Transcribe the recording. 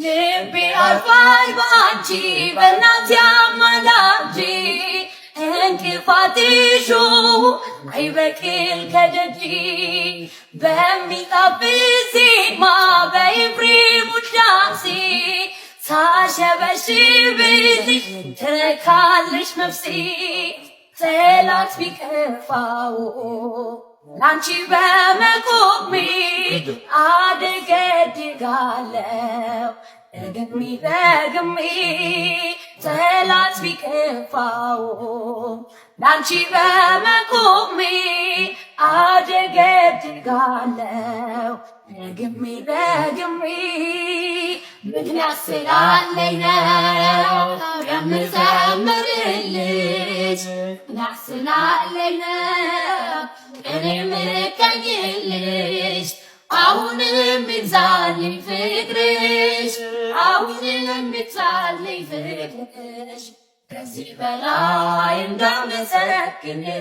ልቤ አርፏል ባንቺ በእናት ያማላጅ እንቅፋትሽ አይበቅል ከደጅ በሚጣፍጥ ዜማ በኤፍሬም ውዳሴ ሳሸበሽብልሽ ትረካለሽ ነፍሴ ጠላት ቢከፋው ላንቺ በመቆሜ አደገድጋለሁ ደግሜ ደግሜ ጠላት ቢከፋው ላንቺ በመቆሜ አደገድጋለሁ ደግሜ ደግሜ ምክንያት ስላለኝ ነው የምዘምርልሽ ምክንያት ስላለኝ ነው እኔ የምቀኝልሽ አሁንም ይብዛልኝ ፍቅርሽ አሁንም ይብዛልኝ ፍቅርሽ ከዚህ በላይ እንዳመሰግንሽ